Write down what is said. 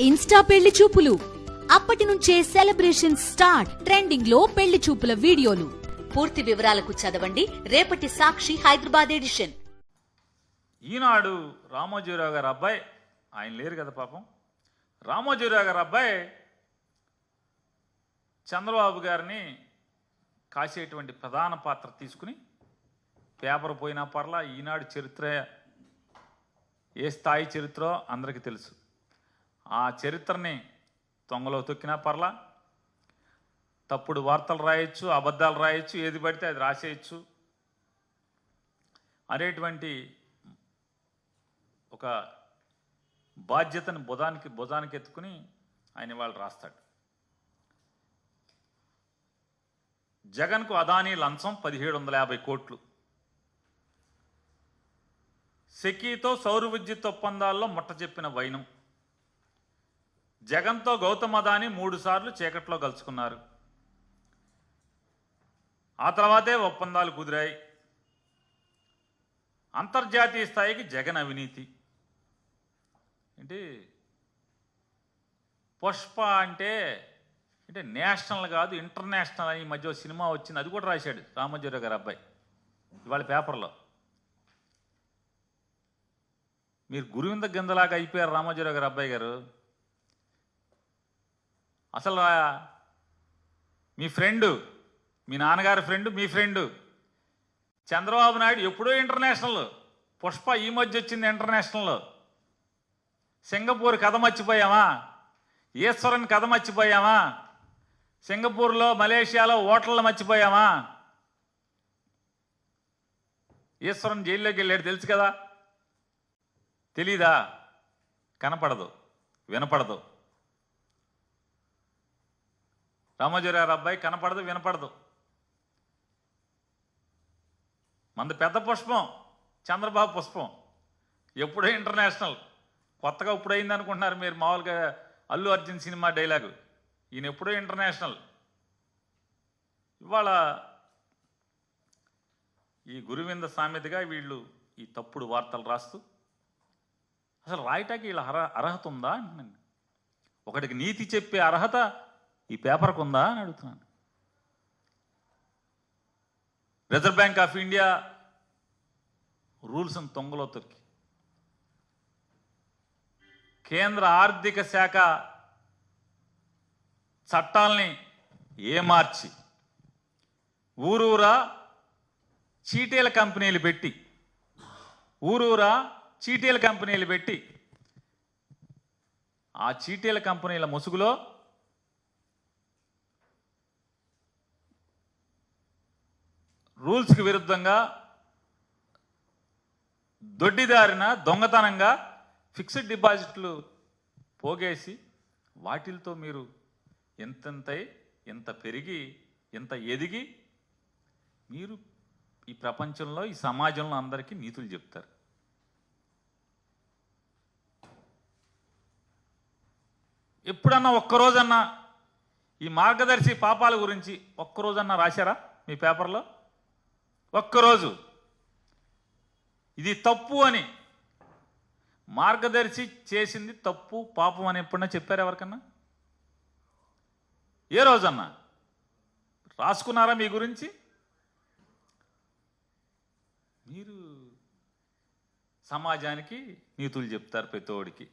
Insta పెళ్లి చూపులు అప్పటి నుంచే సెలబ్రేషన్ స్టార్ట్. ట్రెండింగ్ లో పెళ్లి చూపుల వీడియోలు. పూర్తి వివరాలకు చదవండి రేపటి సాక్షి హైదరాబాద్ ఎడిషన్. ఈనాడు రామోజీరావు గారు అబ్బాయి, ఆయన లేరు కదా పాపం, రామోజీరావు గారు అబ్బాయి చంద్రబాబు గారిని కాసేటువంటి ప్రధాన పాత్ర తీసుకుని పేపర్ పోయినా పర్లా, ఈనాడు చరిత్ర ఏ స్థాయి చరిత్రో అందరికీ తెలుసు. ఆ చరిత్రని తొంగలో తొక్కినా పర్లా, తప్పుడు వార్తలు రాయొచ్చు, అబద్ధాలు రాయొచ్చు, ఏది పడితే అది రాసేయచ్చు అనేటువంటి ఒక బాధ్యతను భుజానికి ఎత్తుకుని ఆయన వాళ్ళు రాస్తాడు. జగన్కు అదానీ లంచం 1750 కోట్లు. సెకీతో సౌర విద్యుత్ ఒప్పందాల్లో ముట్ట చెప్పిన వైనం. జగన్తో గౌతమ్ అదానీ 3 సార్లు చీకట్లో కలుసుకున్నారు. ఆ తర్వాతే ఒప్పందాలు కుదిరాయి. అంతర్జాతీయ స్థాయికి జగన్ అవినీతి ఏంటి? పుష్ప అంటే నేషనల్ కాదు ఇంటర్నేషనల్ అని ఈ మధ్య సినిమా వచ్చింది, అది కూడా రాశాడు రామోజీరావు గారు అబ్బాయి ఇవాళ పేపర్లో. మీరు గురువింద గిందలాగా అయిపోయారు రామోజీరావు గారు అబ్బాయి గారు. అసలు మీ ఫ్రెండు, మీ నాన్నగారి ఫ్రెండు, మీ ఫ్రెండు చంద్రబాబు నాయుడు ఎప్పుడో ఇంటర్నేషనల్, పుష్ప ఈ మధ్య వచ్చింది ఇంటర్నేషనల్. సింగపూర్ కథ మర్చిపోయామా? ఈశ్వరన్ కథ మర్చిపోయామా? సింగపూర్లో మలేషియాలో హోటళ్ళు మర్చిపోయామా? ఈశ్వరన్ జైల్లోకి వెళ్ళాడు తెలుసు కదా, తెలీదా? కనపడదు, వినపడదు. రామోజీరావు అబ్బాయి కనపడదు, వినపడదు. మంది పెద్ద పుష్పం, చంద్రబాబు పుష్పం ఎప్పుడో ఇంటర్నేషనల్. కొత్తగా ఇప్పుడైంది అనుకుంటున్నారు మీరు, మామూలుగా అల్లు అర్జున్ సినిమా డైలాగు. ఈయన ఎప్పుడో ఇంటర్నేషనల్. ఇవాళ ఈ గురువింద సామెతగా వీళ్ళు ఈ తప్పుడు వార్తలు రాస్తూ, అసలు రాయటానికి వీళ్ళ అర్హత ఉందా అంటున్నాను. ఒకటికి నీతి చెప్పే అర్హత ఈ పేపర్కు ఉందా అని అడుగుతున్నాను. రిజర్వ్ బ్యాంక్ ఆఫ్ ఇండియా రూల్స్ని తొంగలో తొక్కి, కేంద్ర ఆర్థిక శాఖ చట్టాలని ఏమార్చి, ఊరూరా చీటీల కంపెనీలు పెట్టి, ఆ చీటీల కంపెనీల ముసుగులో రూల్స్కి విరుద్ధంగా దొడ్డిదారిన దొంగతనంగా ఫిక్స్డ్ డిపాజిట్లు పోగేసి వాటిలతో మీరు ఎంత పెరిగి ఎంత ఎదిగి మీరు ఈ ప్రపంచంలో ఈ సమాజంలో అందరికీ నీతులు చెప్తారు. ఎప్పుడన్నా ఒక్కరోజన్నా ఈ మార్గదర్శి పాపాల గురించి ఒక్కరోజన్నా రాశారా మీ పేపర్లో? ఒక్కరోజు ఇది తప్పు అని, మార్గదర్శి చేసింది తప్పు పాపం అని ఎప్పుడన్నా చెప్పారు ఎవరికన్నా? ఏ రోజన్నా రాసుకున్నారా మీ గురించి? మీరు సమాజానికి నీతులు చెప్తారు ప్రతోడికి.